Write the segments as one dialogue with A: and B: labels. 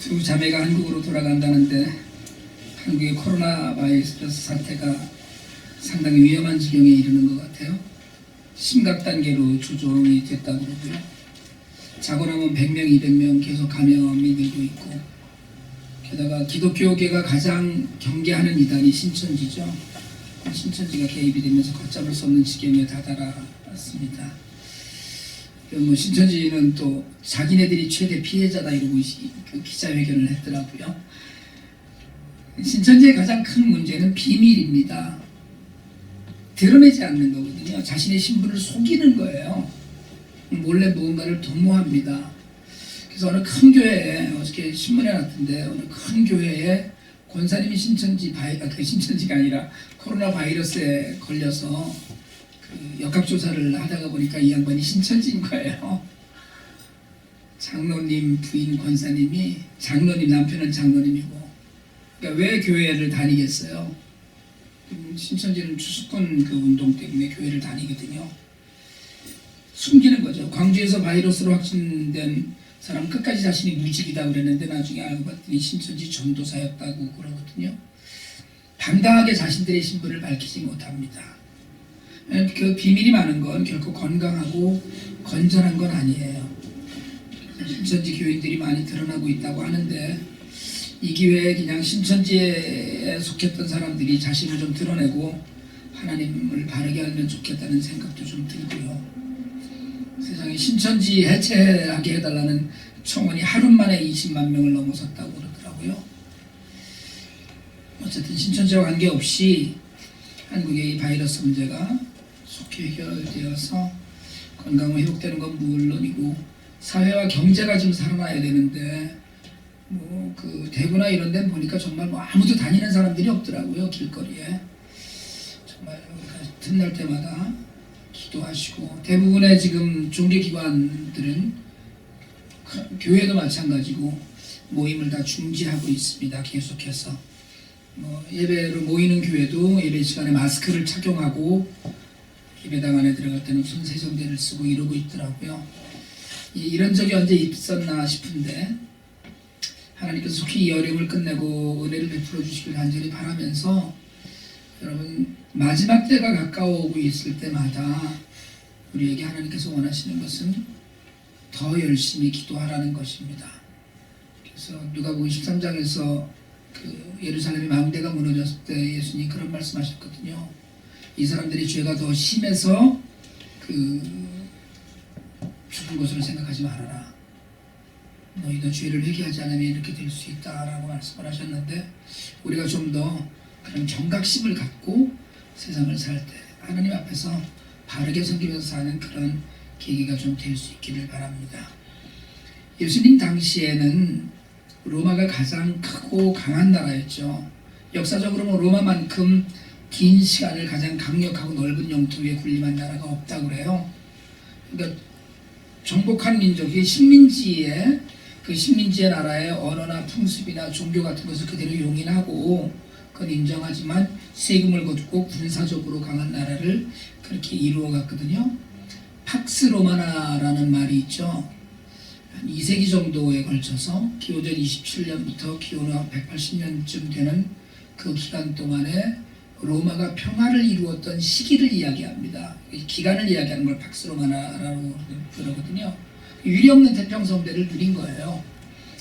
A: 두 자매가 한국으로 돌아간다는데 한국의 코로나 바이러스 사태가 상당히 위험한 지경에 이르는 것 같아요. 심각 단계로 조정이 됐다고 그러고요. 자고 나면 100명, 200명 계속 감염이 늘고 있고, 게다가 기독교계가 가장 경계하는 이단이 신천지죠. 신천지가 개입이 되면서 걷잡을 수 없는 지경에 다다랐습니다. 신천지는 또 자기네들이 최대 피해자다 이러고 그 기자회견을 했더라고요. 신천지의 가장 큰 문제는 비밀입니다. 드러내지 않는 거거든요. 자신의 신분을 속이는 거예요. 몰래 무언가를 도모합니다. 그래서 어느 큰 교회에, 어저께 신문에 났던데, 어느 큰 교회에 권사님이 신천지가 아니라 코로나 바이러스에 걸려서 그 역학조사를 하다가 보니까 이 양반이 신천지인 거예요. 장로님 부인 권사님이, 장로님 남편은 장로님이고, 그러니까 왜 교회를 다니겠어요? 신천지는 추수꾼 그 운동 때문에 교회를 다니거든요. 숨기는 거죠. 광주에서 바이러스로 확진된 사람은 끝까지 자신이 무직이다 그랬는데 나중에 알고 봤더니 신천지 전도사였다고 그러거든요. 당당하게 자신들의 신분을 밝히지 못합니다. 그 비밀이 많은 건 결코 건강하고 건전한 건 아니에요. 신천지 교인들이 많이 드러나고 있다고 하는데, 이 기회에 그냥 신천지에 속했던 사람들이 자신을 좀 드러내고 하나님을 바르게 알면 좋겠다는 생각도 좀 들고요. 세상에 신천지 해체하게 해달라는 청원이 하루 만에 20만 명을 넘어섰다고 그러더라고요. 어쨌든 신천지와 관계없이 한국의 이 바이러스 문제가 속히 해결되어서 건강은 회복되는 건 물론이고 사회와 경제가 좀 살아나야 되는데, 그 대구나 이런 데는 보니까 정말 아무도 다니는 사람들이 없더라고요. 길거리에. 정말 우리가 틈날 때마다 기도하시고, 대부분의 지금 종교기관들은 교회도 마찬가지고 모임을 다 중지하고 있습니다. 계속해서 예배로 모이는 교회도 예배 시간에 마스크를 착용하고 예배당 안에 들어갈 때는 손 세정제를 쓰고 이러고 있더라고요. 이런 적이 언제 있었나 싶은데, 하나님께서 속히 이 어려움을 끝내고 은혜를 베풀어 주시길 간절히 바라면서, 여러분 마지막 때가 가까워오고 있을 때마다 우리에게 하나님께서 원하시는 것은 더 열심히 기도하라는 것입니다. 그래서 누가복음 13장에서 그 예루살렘의 망대가 무너졌을 때 예수님이 그런 말씀하셨거든요. 이 사람들이 죄가 더 심해서 그 죽은 것으로 생각하지 말아라. 너희도 죄를 회개하지 않으면 이렇게 될 수 있다라고 말씀을 하셨는데, 우리가 좀 더 그런 경각심을 갖고 세상을 살 때 하나님 앞에서 바르게 섬기면서 사는 그런 계기가 좀 될 수 있기를 바랍니다. 예수님 당시에는 로마가 가장 크고 강한 나라였죠. 역사적으로 로마만큼 긴 시간을 가장 강력하고 넓은 영토 위에 군림한 나라가 없다고 그래요. 그러니까 정복한 민족이 식민지의 나라의 언어나 풍습이나 종교 같은 것을 그대로 용인하고 그건 인정하지만 세금을 걷고 군사적으로 강한 나라를 그렇게 이루어갔거든요. 팍스 로마나라는 말이 있죠. 한 2세기 정도에 걸쳐서 기원전 27년부터 기원후 180년쯤 되는 그 기간 동안에 로마가 평화를 이루었던 시기를 이야기합니다. 기간을 이야기하는 걸 팍스 로마나라고 그러거든요. 유리없는 태평성대를 누린 거예요.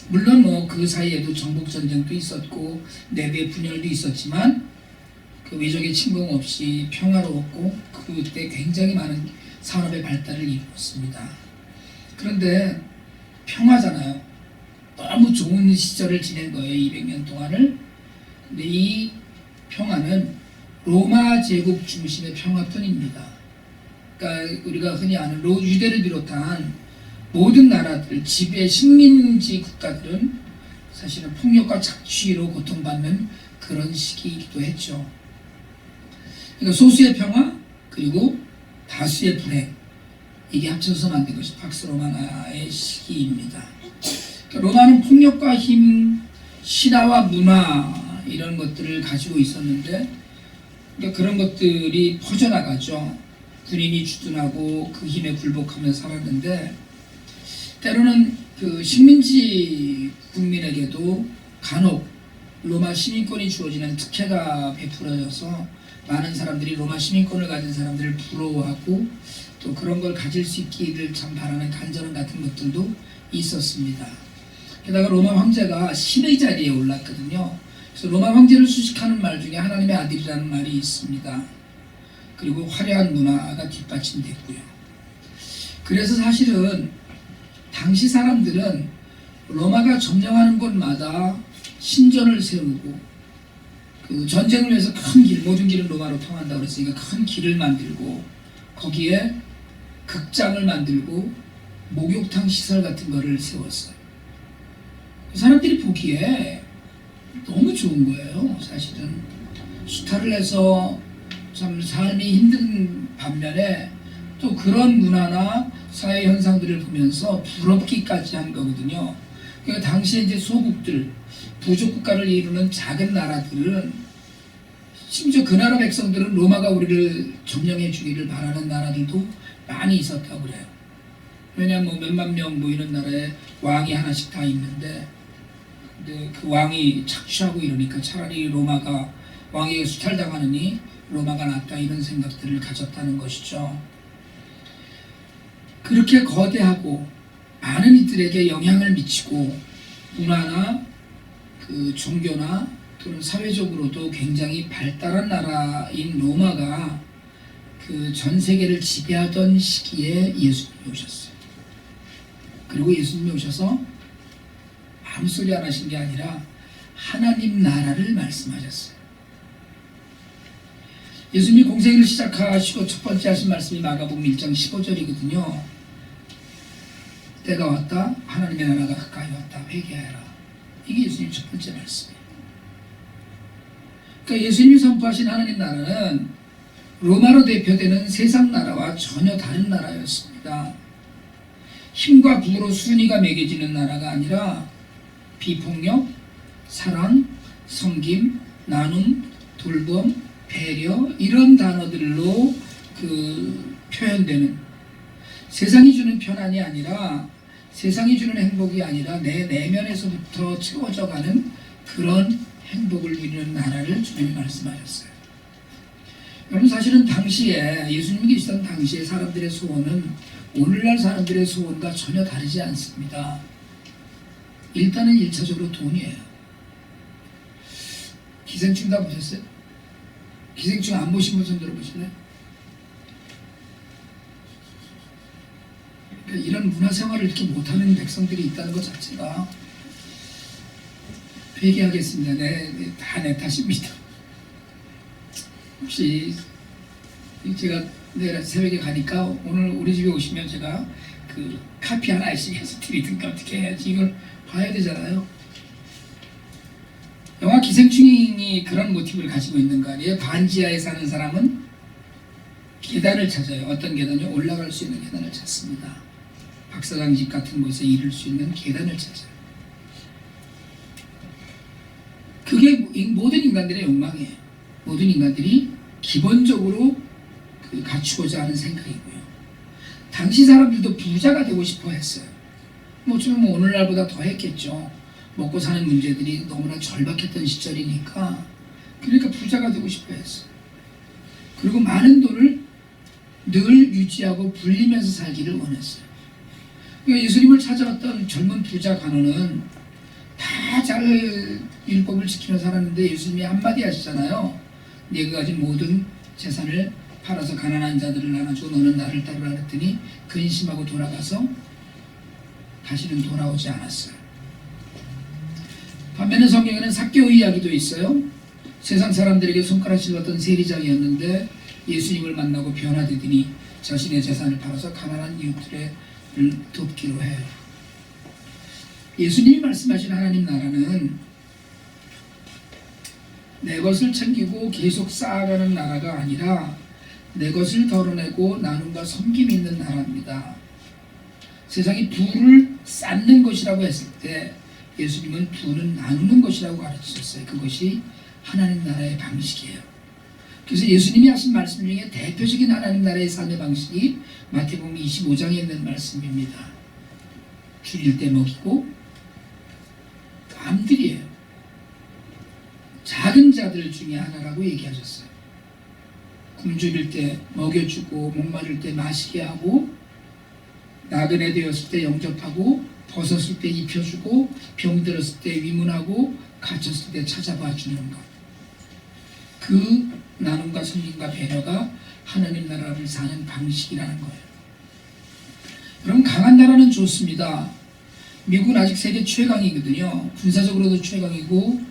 A: 물론 그 사이에도 정복 전쟁도 있었고 내부의 분열도 있었지만 그 외적의 침공 없이 평화로웠고 그때 굉장히 많은 산업의 발달을 이루었습니다. 그런데 평화잖아요. 너무 좋은 시절을 지낸 거예요. 200년 동안을. 근데 이 평화는 로마 제국 중심의 평화뿐입니다. 그러니까 우리가 흔히 아는 유대를 비롯한 모든 나라들, 지배 식민지 국가들은 사실은 폭력과 착취로 고통받는 그런 시기이기도 했죠. 그러니까 소수의 평화 그리고 다수의 불행, 이게 합쳐서 만든 것이 팍스 로마나의 시기입니다. 그러니까 로마는 폭력과 힘, 신화와 문화 이런 것들을 가지고 있었는데, 그러니까 그런 것들이 퍼져나가죠. 군인이 주둔하고 그 힘에 굴복하며 살았는데, 때로는 그 식민지 국민에게도 간혹 로마 시민권이 주어지는 특혜가 베풀어져서 많은 사람들이 로마 시민권을 가진 사람들을 부러워하고 또 그런 걸 가질 수 있기를 참 바라는 간절함 같은 것들도 있었습니다. 게다가 로마 황제가 신의 자리에 올랐거든요. 그래서 로마 황제를 수식하는 말 중에 하나님의 아들이라는 말이 있습니다. 그리고 화려한 문화가 뒷받침됐고요. 그래서 사실은 당시 사람들은 로마가 점령하는 곳마다 신전을 세우고 그 전쟁을 위해서 큰 길, 모든 길은 로마로 통한다고 그랬으니까 큰 길을 만들고 거기에 극장을 만들고 목욕탕 시설 같은 거를 세웠어요. 사람들이 보기에 너무 좋은 거예요. 사실은 수탈을 해서 참 삶이 힘든 반면에 또 그런 문화나 사회 현상들을 보면서 부럽기까지 한 거거든요. 그러니까 당시에 이제 소국들, 부족 국가를 이루는 작은 나라들은 심지어 그 나라 백성들은 로마가 우리를 점령해 주기를 바라는 나라들도 많이 있었다고 그래요. 왜냐하면 뭐 몇만 명 모이는 나라에 왕이 하나씩 다 있는데 근데 그 왕이 착취하고 이러니까 차라리 로마가 왕에게 수탈당하느니 로마가 낫다 이런 생각들을 가졌다는 것이죠. 그렇게 거대하고 많은 이들에게 영향을 미치고 문화나 그 종교나 또는 사회적으로도 굉장히 발달한 나라인 로마가 그 전 세계를 지배하던 시기에 예수님이 오셨어요. 그리고 예수님이 오셔서 아무 소리 안 하신 게 아니라 하나님 나라를 말씀하셨어요. 예수님이 공생애를 시작하시고 첫 번째 하신 말씀이 마가복음 1장 15절이거든요. 때가 왔다. 하나님의 나라가 가까이 왔다. 회개하라. 이게 예수님 첫 번째 말씀이에요. 그러니까 예수님이 선포하신 하나님 나라는 로마로 대표되는 세상 나라와 전혀 다른 나라였습니다. 힘과 부로 순위가 매겨지는 나라가 아니라 비폭력, 사랑, 섬김, 나눔, 돌봄, 배려 이런 단어들로 그 표현되는 세상이 주는 편안이 아니라 세상이 주는 행복이 아니라 내 내면에서부터 채워져 가는 그런 행복을 누리는 나라를 주님이 말씀하셨어요. 여러분 사실은 당시에 예수님이 계시던 당시에 사람들의 소원은 오늘날 사람들의 소원과 전혀 다르지 않습니다. 일단은 1차적으로 돈이에요. 기생충 다 보셨어요? 기생충 안 보신 분 손 들어보실래요? 그러니까 이런 문화생활을 이렇게 못하는 백성들이 있다는 것 자체가 회개하겠습니다. 다 내 탓입니다. 혹시 제가 내일 새벽에 가니까 오늘 우리 집에 오시면 제가 그 카피 하나씩 해서 드리든가 어떻게 해야지 이걸 봐야 되잖아요. 영화 기생충이 그런 모티브를 가지고 있는 거 아니에요? 반지하에 사는 사람은 계단을 찾아요. 어떤 계단이요? 올라갈 수 있는 계단을 찾습니다. 박사장 집 같은 곳에 이룰 수 있는 계단을 찾아요. 그게 모든 인간들의 욕망이에요. 모든 인간들이 기본적으로 갖추고자 하는 생각이고요. 당시 사람들도 부자가 되고 싶어 했어요. 뭐 어쩌면 오늘날보다 더 했겠죠. 먹고 사는 문제들이 너무나 절박했던 시절이니까 그러니까 부자가 되고 싶어 했어요. 그리고 많은 돈을 늘 유지하고 불리면서 살기를 원했어요. 그러니까 예수님을 찾아왔던 젊은 부자 간호는 다 잘 율법을 지키며 살았는데 예수님이 한마디 하시잖아요. 네가 가진 모든 재산을 팔아서 가난한 자들을 나눠주고 너는 나를 따르라 그랬더니 근심하고 돌아가서 다시는 돌아오지 않았어요. 반면에 성경에는 삭개오의 이야기도 있어요. 세상 사람들에게 손가락질 받던 세리장이었는데 예수님을 만나고 변화되더니 자신의 재산을 팔아서 가난한 이웃들을 돕기로 해요. 예수님이 말씀하신 하나님 나라는 내 것을 챙기고 계속 쌓아가는 나라가 아니라 내 것을 덜어내고 나눔과 섬김이 있는 나라입니다. 세상이 부를 쌓는 것이라고 했을 때 예수님은 부는 나누는 것이라고 가르치셨어요. 그것이 하나님 나라의 방식이에요. 그래서 예수님이 하신 말씀 중에 대표적인 하나님 나라의 삶의 방식이 마태복음 25장에 있는 말씀입니다. 줄일 때 먹이고 남들이에요. 작은 자들 중에 하나라고 얘기하셨어요. 굶주릴 때 먹여주고 목마를 때 마시게 하고 나그네 되었을 때 영접하고 벗었을 때 입혀주고 병들었을 때 위문하고 갇혔을 때 찾아봐 주는 것. 그 나눔과 섬김과 배려가 하나님 나라를 사는 방식이라는 거예요. 그럼 강한 나라는 좋습니다. 미국은 아직 세계 최강이거든요. 군사적으로도 최강이고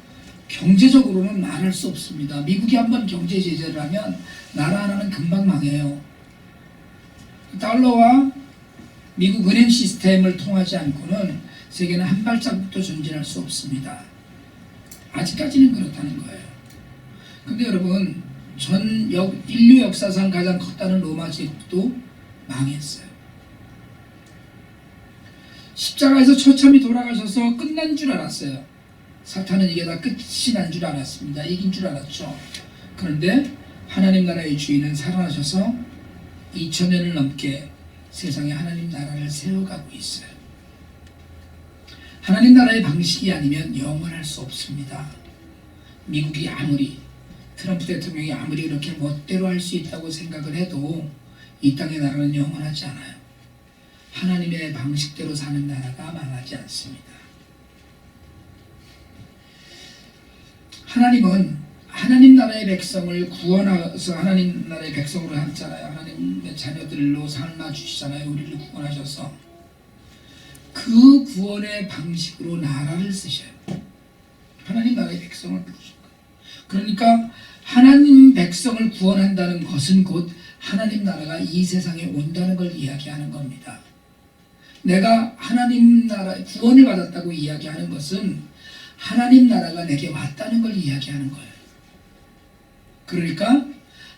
A: 경제적으로는 말할 수 없습니다. 미국이 한번 경제 제재를 하면 나라 하나는 금방 망해요. 달러와 미국 은행 시스템을 통하지 않고는 세계는 한 발자국도 전진할 수 없습니다. 아직까지는 그렇다는 거예요. 근데 여러분, 인류 역사상 가장 컸다는 로마 제국도 망했어요. 십자가에서 처참히 돌아가셔서 끝난 줄 알았어요. 사탄은 이게 다 끝이 난 줄 알았습니다. 이긴 줄 알았죠. 그런데 하나님 나라의 주인은 살아나셔서 2000년을 넘게 세상에 하나님 나라를 세워가고 있어요. 하나님 나라의 방식이 아니면 영원할 수 없습니다. 미국이 아무리 트럼프 대통령이 아무리 그렇게 멋대로 할 수 있다고 생각을 해도 이 땅의 나라는 영원하지 않아요. 하나님의 방식대로 사는 나라가 망하지 않습니다. 하나님은 하나님 나라의 백성을 구원해서 하나님 나라의 백성으로 삼잖아요. 하나님의 자녀들로 삼아 주시잖아요. 우리를 구원하셔서 그 구원의 방식으로 나라를 쓰셔요. 하나님 나라의 백성을 부르신 거예요. 그러니까 하나님 백성을 구원한다는 것은 곧 하나님 나라가 이 세상에 온다는 걸 이야기하는 겁니다. 내가 하나님 나라 구원을 받았다고 이야기하는 것은 하나님 나라가 내게 왔다는 걸 이야기하는 거예요. 그러니까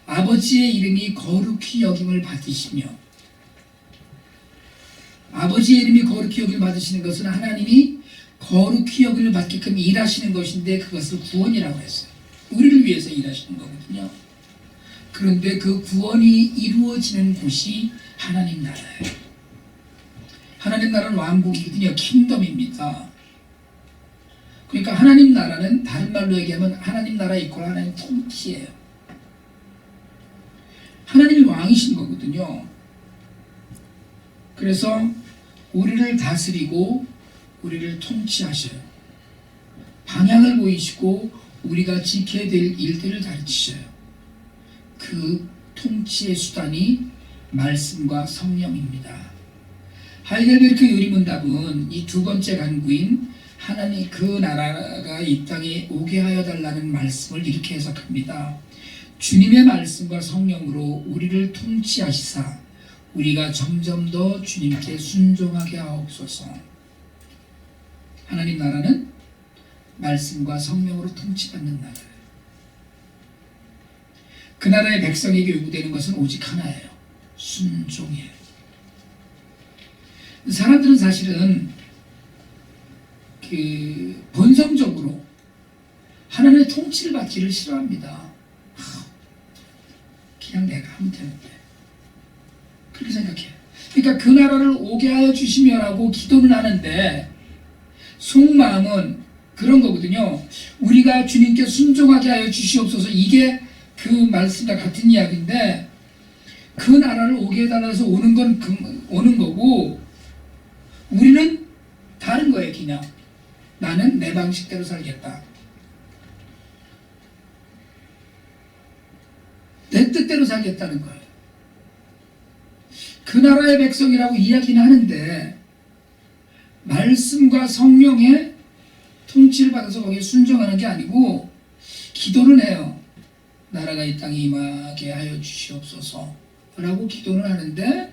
A: 아버지의 이름이 거룩히 여김을 받으시며, 아버지의 이름이 거룩히 여김을 받으시는 것은 하나님이 거룩히 여김을 받게끔 일하시는 것인데 그것을 구원이라고 했어요. 우리를 위해서 일하시는 거거든요. 그런데 그 구원이 이루어지는 곳이 하나님 나라예요. 하나님 나라는 왕국이거든요. 킹덤입니다. 그러니까 하나님 나라는 다른 말로 얘기하면 하나님 나라 이퀄 하나님 통치예요. 하나님이 왕이신 거거든요. 그래서 우리를 다스리고 우리를 통치하셔요. 방향을 보이시고 우리가 지켜야 될 일들을 가르치셔요. 그 통치의 수단이 말씀과 성령입니다. 하이델베르크 요리문답은 이 두 번째 간구인 하나님 그 나라가 이 땅에 오게 하여 달라는 말씀을 이렇게 해석합니다. 주님의 말씀과 성령으로 우리를 통치하시사 우리가 점점 더 주님께 순종하게 하옵소서. 하나님 나라는 말씀과 성령으로 통치받는 나라예요. 그 나라의 백성에게 요구되는 것은 오직 하나예요. 순종이에요. 사람들은 사실은 본성적으로 하나님의 통치를 받기를 싫어합니다. 그냥 내가 하면 되는데 그렇게 생각해요. 그러니까 그 나라를 오게 하여 주시며라고 기도는 하는데 속마음은 그런 거거든요. 우리가 주님께 순종하게 하여 주시옵소서. 이게 그 말씀과 같은 이야기인데 그 나라를 오게 해달라서 오는 건 오는 거고 우리는 다른 거예요. 그냥 나는 내 방식대로 살겠다. 내 뜻대로 살겠다는 거예요. 그 나라의 백성이라고 이야기는 하는데 말씀과 성령의 통치를 받아서 거기에 순종하는 게 아니고 기도는 해요. 나라가 이 땅에 임하게 하여 주시옵소서 라고 기도는 하는데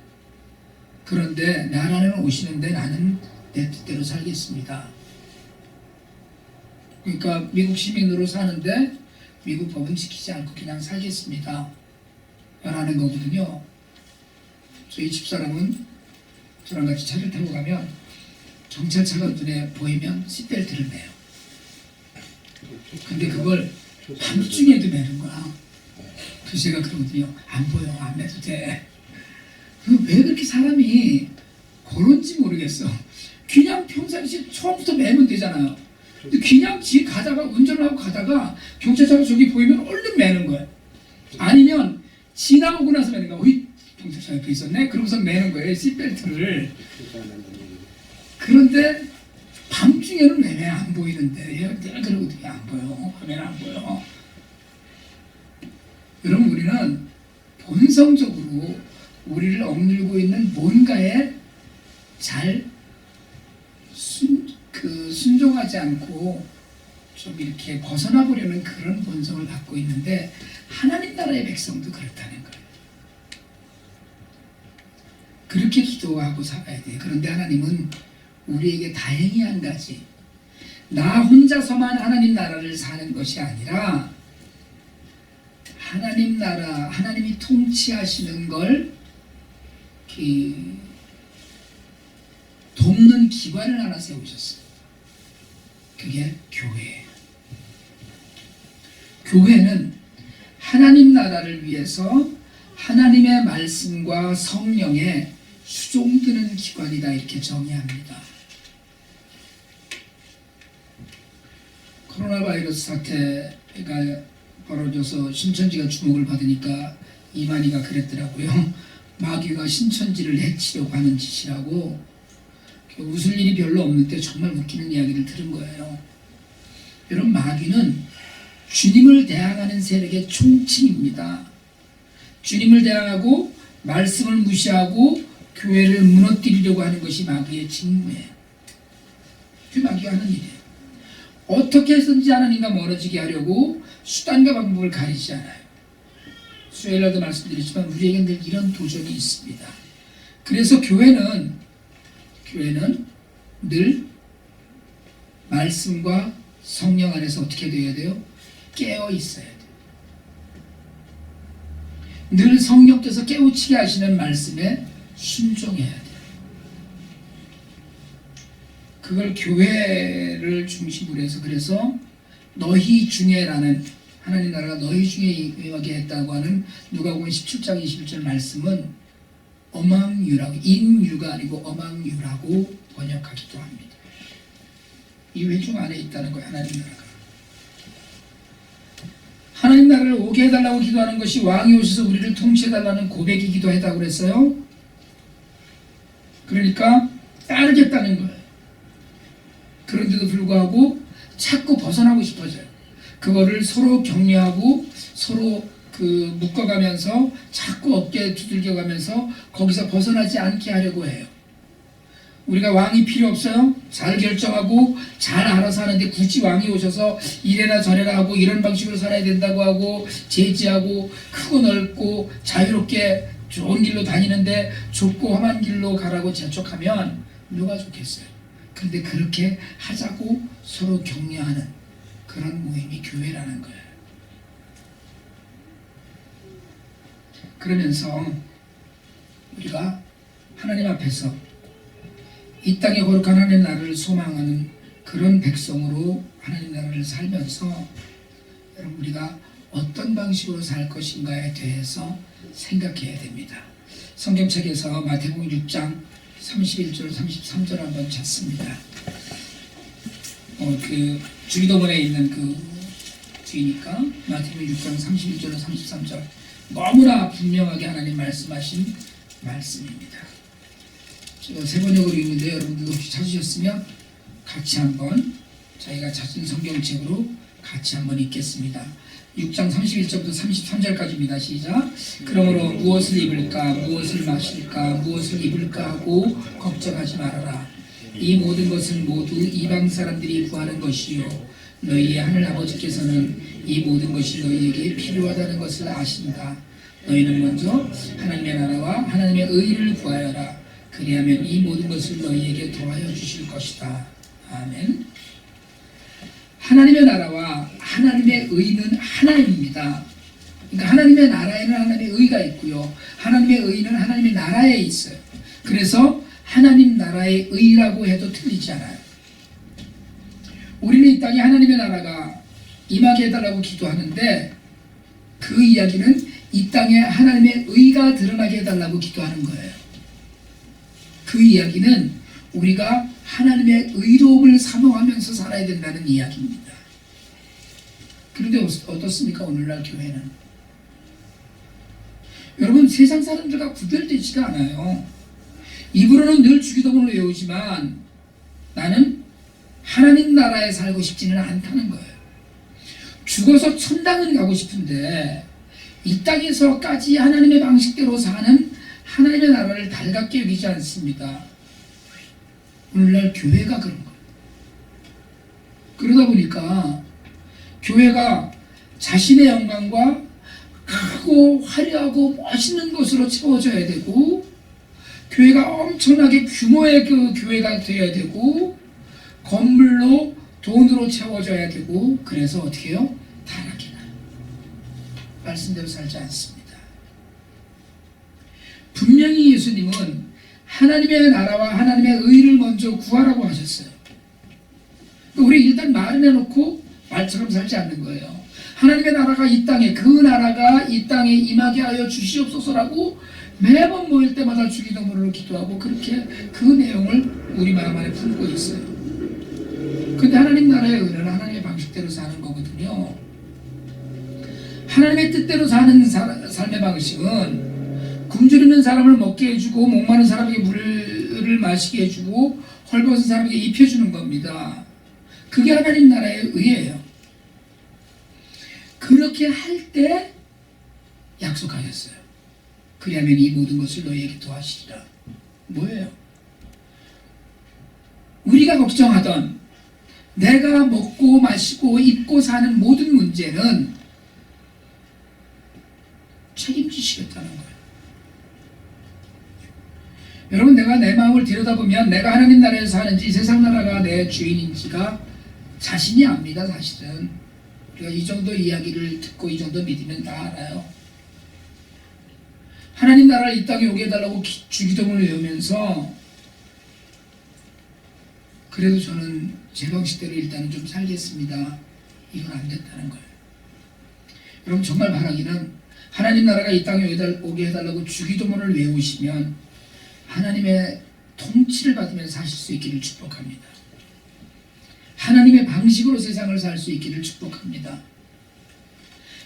A: 그런데 나라는 오시는데 나는 내 뜻대로 살겠습니다. 그러니까 미국 시민으로 사는데 미국 법은 지키지 않고 그냥 살겠습니다 라는 거거든요. 저희 집사람은 저랑 같이 차를 타고 가면 경찰차가 눈에 보이면 시트벨트를 매요. 근데 그걸 밤중에도 매는 거야. 그래서 제가 그러거든요. 안 보여, 안 매도 돼. 왜 그렇게 사람이 그런지 모르겠어. 그냥 평상시에 처음부터 매면 되잖아요. 근데 그냥 지 가다가 운전을 하고 가다가 경찰차가 저기 보이면 얼른 매는 거예요. 아니면 지나오고 나서 매는 거야. 어이, 경찰차 옆에 있었네? 그러고서 매는 거예요, 시트벨트를. 그런데 밤중에는 왜 안 보이는데? 내가 그러고 어떻게 안 보여? 밤에는 안 보여. 여러분, 우리는 본성적으로 우리를 억누르고 있는 뭔가에 잘 순종하지 않고 좀 이렇게 벗어나 보려는 그런 본성을 갖고 있는데, 하나님 나라의 백성도 그렇다는 거예요. 그렇게 기도하고 살아야 돼요. 그런데 하나님은 우리에게 다행히 한 가지, 나 혼자서만 하나님 나라를 사는 것이 아니라 하나님 나라, 하나님이 통치하시는 걸 돕는 기관을 하나 세우셨어요. 그게 교회예요. 교회는 하나님 나라를 위해서 하나님의 말씀과 성령에 수종드는 기관이다, 이렇게 정의합니다. 코로나 바이러스 사태가 벌어져서 신천지가 주목을 받으니까 이만희가 그랬더라고요. 마귀가 신천지를 해치려고 하는 짓이라고. 웃을 일이 별로 없는데 정말 웃기는 이야기를 들은 거예요. 여러분, 마귀는 주님을 대항하는 세력의 총칭입니다. 주님을 대항하고 말씀을 무시하고 교회를 무너뜨리려고 하는 것이 마귀의 직무예요. 그게 마귀가 하는 일이에요. 어떻게 해서든지 하나님과 멀어지게 하려고 수단과 방법을 가리지 않아요. 수요일날도 말씀드렸지만 우리에게 늘 이런 도전이 있습니다. 그래서 교회는 늘 말씀과 성령 안에서 어떻게 되어야 돼요? 깨어 있어야 돼요. 늘 성령께서 깨우치게 하시는 말씀에 순종해야 돼요. 그걸 교회를 중심으로 해서, 그래서 너희 중에라는, 하나님 나라가 너희 중에 임하게 했다고 하는 누가복음 17장 21절 말씀은 among you라고, in you가 아니고 among you라고 번역하기도 합니다. 이 회중 안에 있다는 거예요. 하나님 나라가. 하나님 나라를 오게 해달라고 기도하는 것이 왕이 오셔서 우리를 통치해달라는 고백이기도 하다고 그랬어요. 그러니까 따르겠다는 거예요. 그런데도 불구하고 자꾸 벗어나고 싶어져요. 그거를 서로 격려하고 서로 묶어가면서 자꾸 어깨에 두들겨가면서 거기서 벗어나지 않게 하려고 해요. 우리가 왕이 필요 없어요? 잘 결정하고 잘 알아서 하는데 굳이 왕이 오셔서 이래라 저래라 하고 이런 방식으로 살아야 된다고 하고 제지하고 크고 넓고 자유롭게 좋은 길로 다니는데 좁고 험한 길로 가라고 재촉하면 누가 좋겠어요? 그런데 그렇게 하자고 서로 격려하는 그런 모임이 교회라는 거예요. 그러면서 우리가 하나님 앞에서 이 땅의 거룩한 하나님 나라를 소망하는 그런 백성으로 하나님 나라를 살면서 여러분, 우리가 어떤 방식으로 살 것인가에 대해서 생각해야 됩니다. 성경책에서 마태복음 6장 31절 33절 한번 찾습니다. 주기도문에 있는 그 뒤니까 마태복음 6장 31절 33절 너무나 분명하게 하나님 말씀하신 말씀입니다. 제가 세 번역으로 읽는데 여러분들도 혹시 찾으셨으면 같이 한번 저희가 찾은 성경책으로 같이 한번 읽겠습니다. 6장 31절부터 33절까지입니다. 시작. 그러므로 무엇을 입을까 무엇을 마실까 무엇을 입을까 하고 걱정하지 말아라. 이 모든 것은 모두 이방 사람들이 구하는 것이요 너희의 하늘 아버지께서는 이 모든 것이 너희에게 필요하다는 것을 아신다. 너희는 먼저 하나님의 나라와 하나님의 의를 구하여라. 그리하면 이 모든 것을 너희에게 더하여 주실 것이다. 아멘. 하나님의 나라와 하나님의 의는 하나입니다. 그러니까 하나님의 나라에는 하나님의 의가 있고요. 하나님의 의는 하나님의 나라에 있어요. 그래서 하나님 나라의 의라고 해도 틀리지 않아요. 우리는 이 땅에 하나님의 나라가 임하게 해달라고 기도하는데 그 이야기는 이 땅에 하나님의 의가 드러나게 해달라고 기도하는 거예요. 그 이야기는 우리가 하나님의 의로움을 사모하면서 살아야 된다는 이야기입니다. 그런데 어떻습니까? 오늘날 교회는 여러분, 세상 사람들과 구별되지가 않아요. 입으로는 늘 주기도문을 외우지만 나는 하나님 나라에 살고 싶지는 않다는 거예요. 죽어서 천당은 가고 싶은데 이 땅에서까지 하나님의 방식대로 사는 하나님의 나라를 달갑게 여기지 않습니다. 오늘날 교회가 그런 거예요. 그러다 보니까 교회가 자신의 영광과 크고 화려하고 멋있는 것으로 채워져야 되고, 교회가 엄청나게 규모의 그 교회가 되어야 되고, 건물로 돈으로 채워져야 되고, 그래서 어떻게 해요? 타락이 나요. 말씀대로 살지 않습니다. 분명히 예수님은 하나님의 나라와 하나님의 의를 먼저 구하라고 하셨어요. 우리 일단 말은 해놓고 말처럼 살지 않는 거예요. 하나님의 나라가 이 땅에, 그 나라가 이 땅에 임하게 하여 주시옵소서라고 매번 모일 때마다 주기도문으로 기도하고, 그렇게 그 내용을 우리 마음 안에 품고 있어요. 근데 하나님 나라의 의는 하나님의 방식대로 사는 거거든요. 하나님의 뜻대로 사는 삶의 방식은 굶주리는 사람을 먹게 해주고, 목마른 사람에게 물을 마시게 해주고, 헐벗은 사람에게 입혀주는 겁니다. 그게 하나님 나라의 의예요. 그렇게 할 때 약속하셨어요. 그리하면 이 모든 것을 너희에게 도와주시리라. 뭐예요? 우리가 걱정하던 내가 먹고 마시고 입고 사는 모든 문제는 책임지시겠다는 거예요. 여러분, 내가 내 마음을 들여다보면 내가 하나님 나라에서 사는지 세상 나라가 내 주인인지가 자신이 압니다. 사실은 우리가 이 정도 이야기를 듣고 이 정도 믿으면 다 알아요. 하나님 나라를 이 땅에 오게 해달라고 주기도문을 외우면서 그래도 저는 제 방식대로 일단은 좀 살겠습니다. 이건 안 된다는 거예요. 여러분, 정말 바라기는 하나님 나라가 이 땅에 오게 해달라고 주기도문을 외우시면 하나님의 통치를 받으면서 사실 수 있기를 축복합니다. 하나님의 방식으로 세상을 살 수 있기를 축복합니다.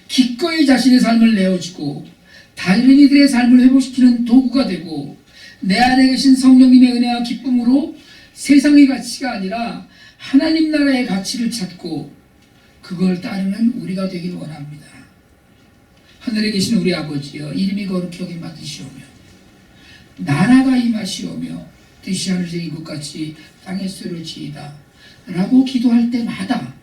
A: 기꺼이 자신의 삶을 내어주고 다른 이들의 삶을 회복시키는 도구가 되고, 내 안에 계신 성령님의 은혜와 기쁨으로 세상의 가치가 아니라 하나님 나라의 가치를 찾고 그걸 따르는 우리가 되길 원합니다. 하늘에 계신 우리 아버지여, 이름이 거룩히 여김 받으시오며 나라가 임하시오며 뜻이 하늘에 이곳 같이 땅에서 이루어지이다 라고 기도할 때마다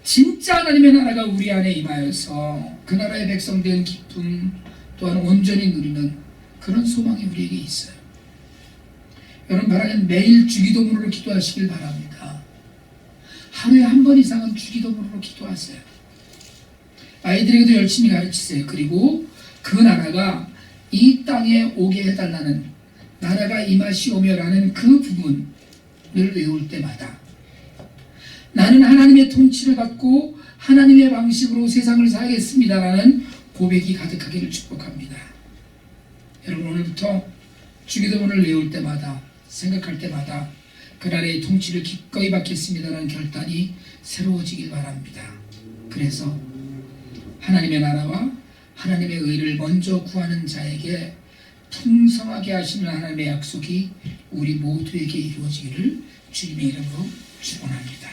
A: 진짜 하나님의 나라가 우리 안에 임하여서 그 나라의 백성된 기쁨 또한 온전히 누리는 그런 소망이 우리에게 있어요. 여러분, 바라면 매일 주기도문으로 기도하시길 바랍니다. 하루에 한 번 이상은 주기도문으로 기도하세요. 아이들에게도 열심히 가르치세요. 그리고 그 나라가 이 땅에 오게 해달라는, 나라가 임하시오며라는 그 부분을 외울 때마다 나는 하나님의 통치를 받고 하나님의 방식으로 세상을 살겠습니다라는 고백이 가득하기를 축복합니다. 여러분, 오늘부터 주기도문을 외울 때마다, 생각할 때마다 그 나라의 통치를 기꺼이 받겠습니다라는 결단이 새로워지길 바랍니다. 그래서 하나님의 나라와 하나님의 의를 먼저 구하는 자에게 풍성하게 하시는 하나님의 약속이 우리 모두에게 이루어지기를 주님의 이름으로 축원합니다.